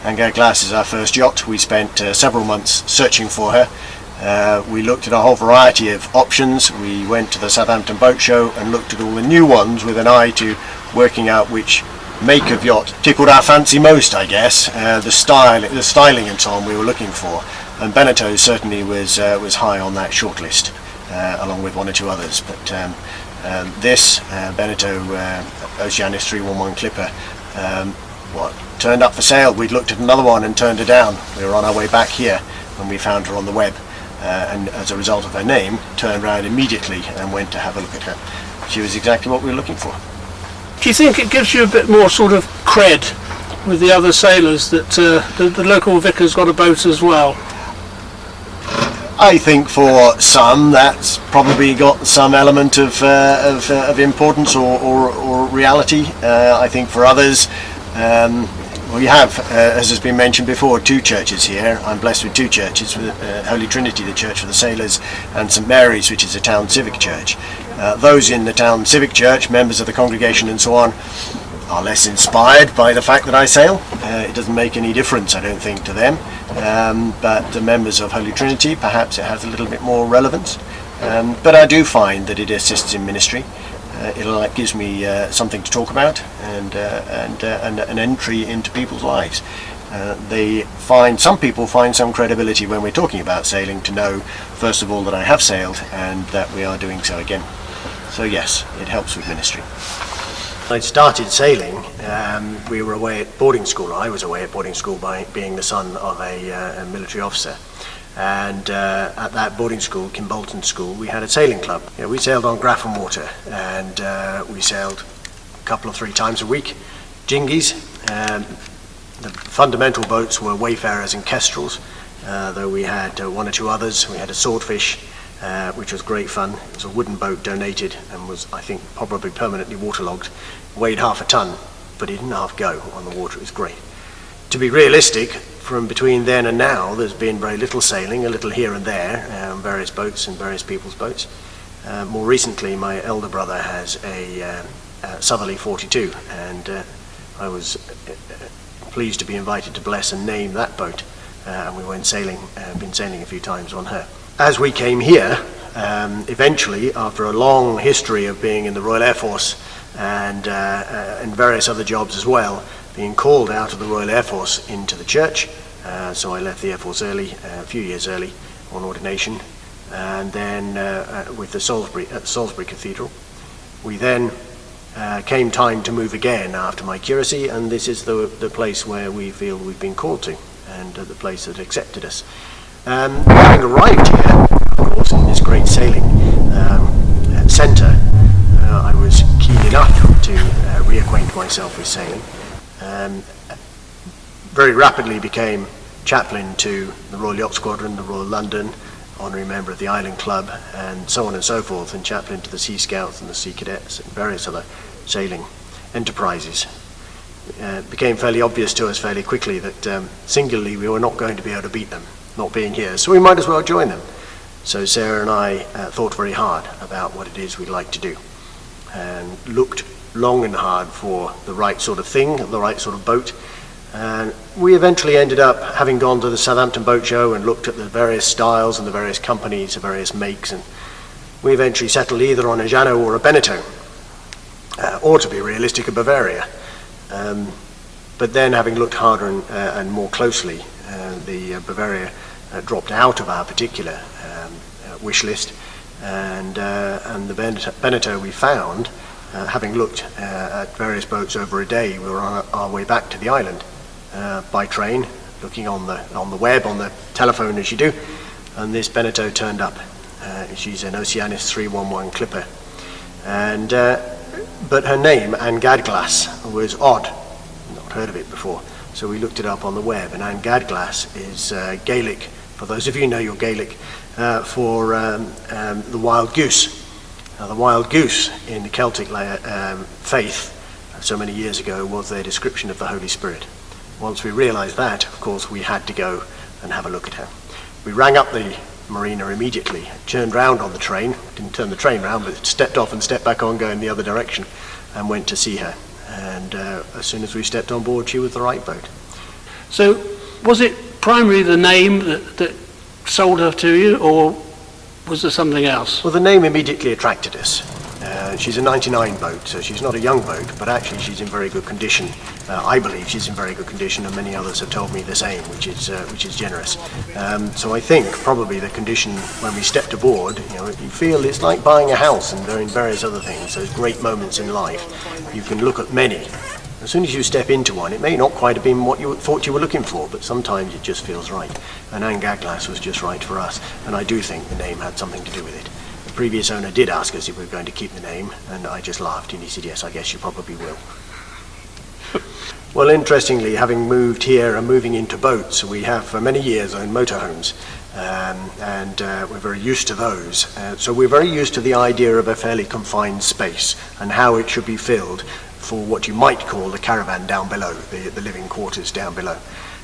Anne Gad Glass is our first yacht. We spent several months searching for her. We looked at a whole variety of options. We went to the Southampton Boat Show and looked at all the new ones with an eye to working out which make of yacht tickled our fancy most, I guess. The styling and so on we were looking for, and Beneteau certainly was high on that shortlist, along with one or two others. But this Beneteau Oceanis 311 Clipper turned up for sale. We'd looked at another one and turned her down. We were on our way back here when we found her on the web, and as a result of her name, turned around immediately and went to have a look at her. She was exactly what we were looking for. Do you think it gives you a bit more sort of cred with the other sailors that the local vicar's got a boat as well? I think for some that's probably got some element of importance or reality. I think for others, we have, as has been mentioned before, two churches here. I'm blessed with two churches, Holy Trinity, the church for the sailors, and St Mary's, which is a town civic church. Those in the town civic church, members of the congregation and so on, are less inspired by the fact that I sail. It doesn't make any difference, I don't think, to them. But the members of Holy Trinity, perhaps it has a little bit more relevance. But I do find that it assists in ministry. It gives me something to talk about and an entry into people's lives. Some people find some credibility when we're talking about sailing to know, first of all, that I have sailed and that we are doing so again. So yes, it helps with ministry. I started sailing, we were away at boarding school. I was away at boarding school by being the son of a military officer. And at that boarding school, Kimbolton School, we had a sailing club. We sailed on Grafham Water, and we sailed a couple or three times a week. Dinghies. The fundamental boats were Wayfarers and Kestrels, though we had one or two others. We had a Swordfish, which was great fun. It was a wooden boat donated and was, I think, probably permanently waterlogged. Weighed half a ton, but it didn't half go on the water. It was great. To be realistic, from between then and now, there's been very little sailing, a little here and there, various boats and various people's boats. More recently, my elder brother has a Southerly 42, and I was pleased to be invited to bless and name that boat, and we went sailing, been sailing a few times on her. As we came here, eventually, after a long history of being in the Royal Air Force and various other jobs as well, being called out of the Royal Air Force into the church, so I left the Air Force early, a few years early, on ordination, and then with the Salisbury Cathedral. We then came time to move again after my curacy, and this is the place where we feel we've been called to, and the place that accepted us. Having arrived here, of course, in this great sailing centre, I was keen enough to reacquaint myself with sailing. Very rapidly became chaplain to the Royal Yacht Squadron, the Royal London, honorary member of the Island Club, and so on and so forth, and chaplain to the Sea Scouts and the Sea Cadets and various other sailing enterprises. It became fairly obvious to us fairly quickly that singularly we were not going to be able to beat them, not being here, so we might as well join them. So Sarah and I thought very hard about what it is we'd like to do, and looked long and hard for the right sort of thing, the right sort of boat. And we eventually ended up having gone to the Southampton Boat Show and looked at the various styles and the various companies, the various makes, and we eventually settled either on a Jeanneau or a Beneteau, or to be realistic, a Bavaria. But then, having looked harder and more closely, the Bavaria dropped out of our particular wish list, and the Beneteau we found, having looked at various boats over a day, we were on our way back to the island by train, looking on the web, on the telephone as you do, and this Beneteau turned up. She's an Oceanis 311 Clipper, and but her name, Anne Gad Glass, was odd. Not heard of it before, so we looked it up on the web, and Anne Gad Glass is Gaelic, for those of you who know your Gaelic, for the wild goose. Now, the wild goose in the Celtic faith so many years ago was their description of the Holy Spirit. Once we realised that, of course, we had to go and have a look at her. We rang up the marina immediately, turned round on the train, didn't turn the train round, but stepped off and stepped back on going the other direction, and went to see her. And as soon as we stepped on board, she was the right boat. So was it primarily the name that sold her to you, or was there something else? Well, the name immediately attracted us. She's a 99 boat, so she's not a young boat, but actually she's in very good condition. I believe she's in very good condition, and many others have told me the same, which is generous. So I think probably the condition when we stepped aboard, you feel it's like buying a house and doing various other things. Those great moments in life, you can look at many. As soon as you step into one, it may not quite have been what you thought you were looking for, but sometimes it just feels right. And Anne Gaglas was just right for us, and I do think the name had something to do with it. The previous owner did ask us if we were going to keep the name, and I just laughed, and he said, yes, I guess you probably will. Well, interestingly, having moved here and moving into boats, we have for many years owned motorhomes, and we're very used to those. So we're very used to the idea of a fairly confined space and how it should be filled for what you might call the caravan down below, the living quarters down below.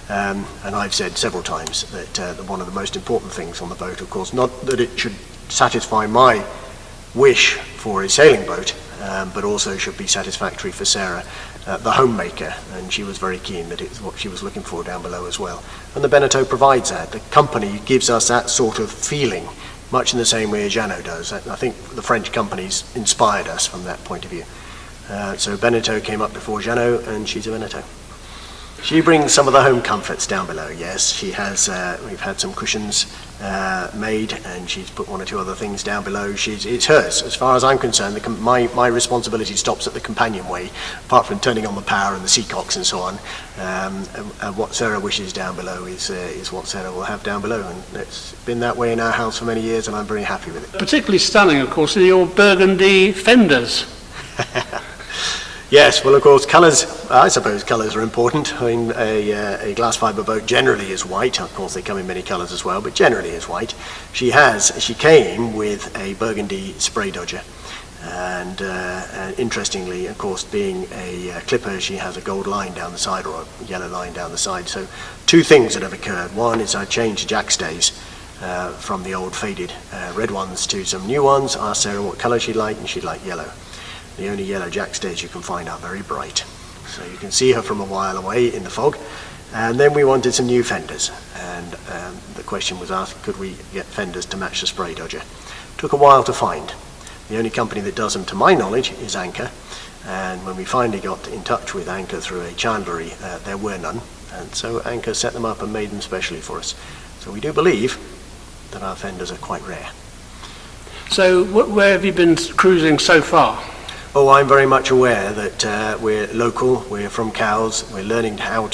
And I've said several times that one of the most important things on the boat, of course, not that it should satisfy my wish for a sailing boat, but also should be satisfactory for Sarah, the homemaker, and she was very keen that it's what she was looking for down below as well. And the Beneteau provides that. The company gives us that sort of feeling, much in the same way as Jeannot does. I think the French companies inspired us from that point of view. So Beneteau came up before Jeannot, and she's a Beneteau. She brings some of the home comforts down below, yes. She has, we've had some cushions made, and she's put one or two other things down below. It's hers. As far as I'm concerned, my responsibility stops at the companionway, apart from turning on the power and the seacocks and so on. And what Sarah wishes down below is what Sarah will have down below, and it's been that way in our house for many years, and I'm very happy with it. Particularly stunning, of course, are your burgundy fenders. Yes, well, of course, colours, I suppose colours are important. I mean, a glass fibre boat generally is white. Of course, they come in many colours as well, but generally is white. She came with a burgundy spray dodger. And interestingly, of course, being a clipper, she has a gold line down the side, or a yellow line down the side. So two things that have occurred. One is I changed jackstays from the old faded red ones to some new ones. Asked Sarah what colour she'd like, and she'd like yellow. The only yellow jackstays you can find are very bright, so you can see her from a while away in the fog. And then we wanted some new fenders, and the question was asked, could we get fenders to match the spray dodger? Took a while to find. The only company that does them, to my knowledge, is Anchor, and when we finally got in touch with Anchor through a chandlery, there were none, and so Anchor set them up and made them specially for us. So we do believe that our fenders are quite rare. So where have you been cruising so far? Oh, I'm very much aware that we're local, we're from Cowes, we're learning how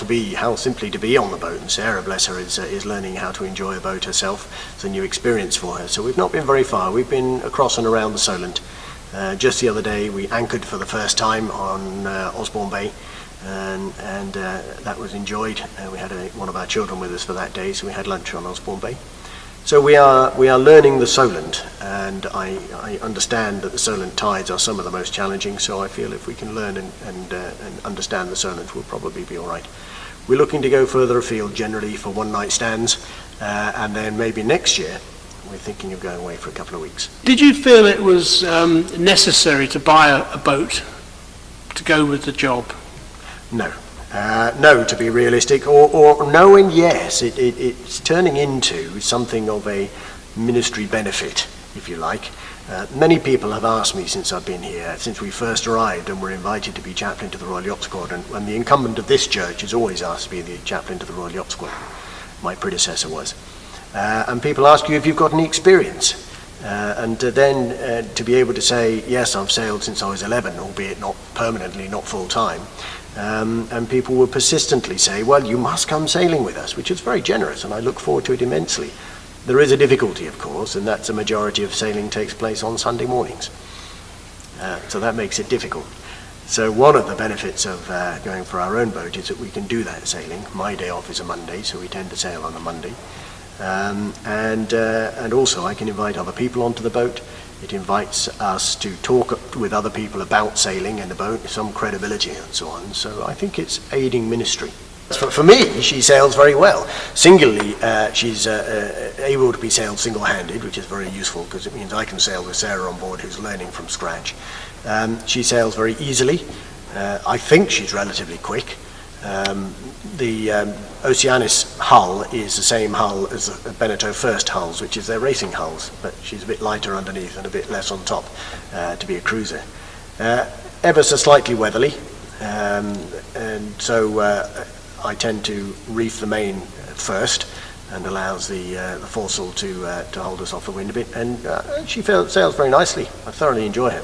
simply to be on the boat, and Sarah, bless her, is learning how to enjoy a boat herself. It's a new experience for her. So we've not been very far. We've been across and around the Solent. Just the other day we anchored for the first time on Osborne Bay, and that was enjoyed. We had one of our children with us for that day, so we had lunch on Osborne Bay. So we are learning the Solent, and I understand that the Solent tides are some of the most challenging, so I feel if we can learn and understand the Solent, we'll probably be all right. We're looking to go further afield generally for one-night stands, and then maybe next year we're thinking of going away for a couple of weeks. Did you feel it was necessary to buy a boat to go with the job? No. No, to be realistic, or no and yes. It's turning into something of a ministry benefit, if you like. Many people have asked me since I've been here, since we first arrived and were invited to be chaplain to the Royal Yacht Squadron, and the incumbent of this church has always asked to be the chaplain to the Royal Yacht Squadron. My predecessor was. And people ask you if you've got any experience. And then to be able to say, yes, I've sailed since I was 11, albeit not permanently, not full-time. And people will persistently say, well, you must come sailing with us, which is very generous, and I look forward to it immensely. There is a difficulty, of course, and that's a majority of sailing takes place on Sunday mornings. So that makes it difficult. So one of the benefits of going for our own boat is that we can do that sailing. My day off is a Monday, so we tend to sail on a Monday. And also I can invite other people onto the boat. It invites us to talk with other people about sailing and the boat, some credibility and so on. So I think it's aiding ministry. For me, she sails very well. Singularly, she's able to be sailed single-handed, which is very useful because it means I can sail with Sarah on board who's learning from scratch. She sails very easily. I think she's relatively quick. The Oceanis hull is the same hull as the Beneteau First hulls, which is their racing hulls, but she's a bit lighter underneath and a bit less on top to be a cruiser. Ever so slightly weatherly, and so I tend to reef the main first, and allows the foresail to hold us off the wind a bit. And she sails very nicely. I thoroughly enjoy her.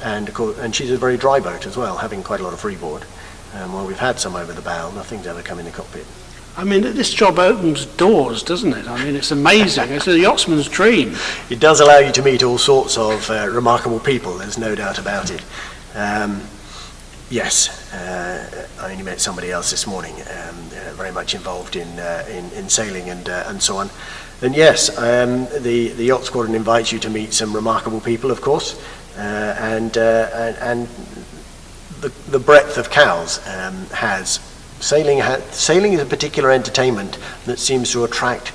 And of course, and she's a very dry boat as well, having quite a lot of freeboard. While we've had some over the bow, nothing's ever come in the cockpit. I mean, this job opens doors, doesn't it? I mean, it's amazing. It's a yachtsman's dream. It does allow you to meet all sorts of remarkable people, there's no doubt about it. Yes, I only met somebody else this morning, very much involved in sailing and so on. And yes, the yacht squadron invites you to meet some remarkable people, of course, and the breadth of Cowes has sailing is a particular entertainment that seems to attract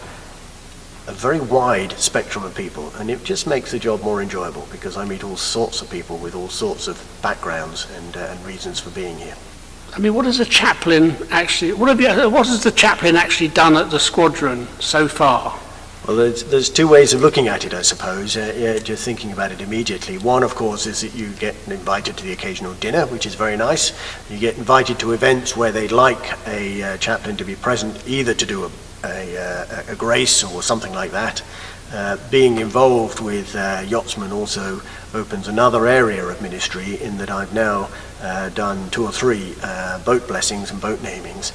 a very wide spectrum of people, and it just makes the job more enjoyable because I meet all sorts of people with all sorts of backgrounds and reasons for being here. I mean, what has the chaplain actually? What has the chaplain actually done at the squadron so far? Well, there's two ways of looking at it, I suppose, just thinking about it immediately. One, of course, is that you get invited to the occasional dinner, which is very nice. You get invited to events where they'd like a chaplain to be present, either to do a grace or something like that. Being involved with yachtsmen also opens another area of ministry, in that I've now done 2 or 3 boat blessings and boat namings,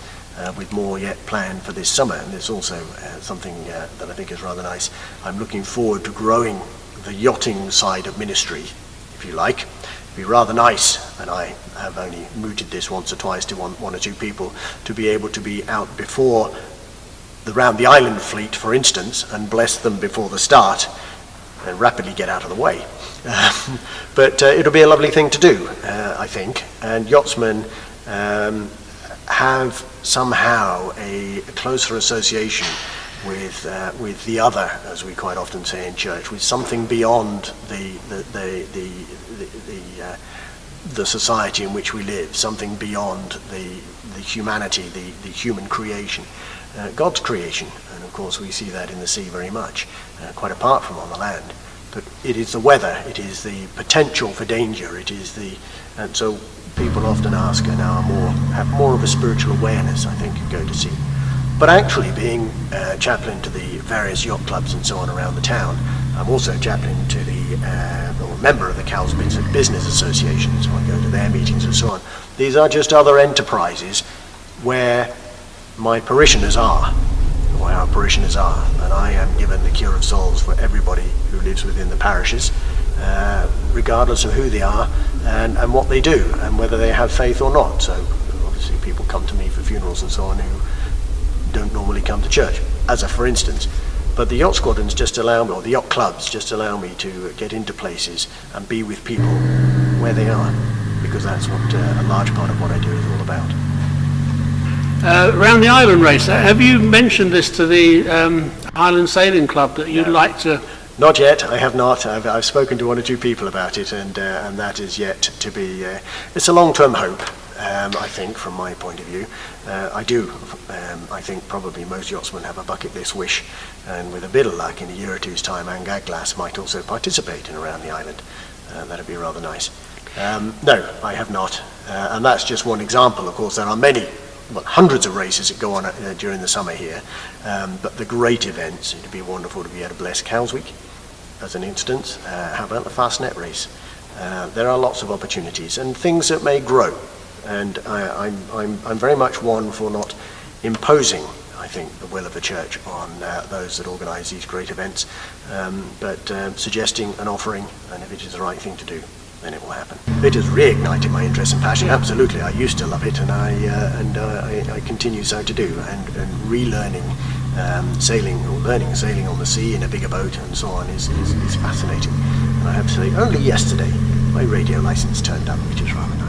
with more yet planned for this summer. And there's also something that I think is rather nice. I'm looking forward to growing the yachting side of ministry, if you like. It'd be rather nice, and I have only mooted this once or twice to one or two people, to be able to be out before the Round the Island fleet, for instance, and bless them before the start and rapidly get out of the way. But it'll be a lovely thing to do, I think. And yachtsmen have somehow a closer association with the other, as we quite often say in church, with something beyond the society in which we live, something beyond the humanity, the human creation, God's creation. And of course we see that in the sea very much, quite apart from on the land. But it is the weather, it is the potential for danger, it is and so people often ask and have more of a spiritual awareness, I think, who go to sea. But actually, being chaplain to the various yacht clubs and so on around the town, I'm also chaplain to or member of the Cowes Business Association, so I go to their meetings and so on. These are just other enterprises where my parishioners are, or our parishioners are, and I am given the cure of souls for everybody who lives within the parishes, regardless of who they are and what they do, and whether they have faith or not. So obviously people come to me for funerals and so on who don't normally come to church, as a for instance. But the yacht squadrons just allow me, or the yacht clubs just allow me to get into places and be with people where they are, because that's what a large part of what I do is all about. Round the Island race, have you mentioned this to the Island Sailing Club that you'd like to? Not yet, I have not. I've spoken to 1 or 2 people about it, and that is yet to be. It's a long-term hope, I think, from my point of view. I think probably most yachtsmen have a bucket list wish, and with a bit of luck, in a year or two's time, Angaglas might also participate in Around the Island. That'd be rather nice. No, I have not, and that's just one example. Of course, there are many. Well, hundreds of races that go on during the summer here, but the great events, it'd be wonderful to be able to bless Cowes Week, as an instance. How about the Fastnet race? There are lots of opportunities and things that may grow, and I'm very much one for not imposing, I think, the will of the church on those that organise these great events, but suggesting and offering, and if it is the right thing to do, then it will happen. It has reignited my interest and passion. Absolutely, I used to love it, and I continue so to do. And relearning sailing, or learning sailing on the sea in a bigger boat and so on is fascinating. And I have to say, only yesterday my radio license turned up, which is rather nice.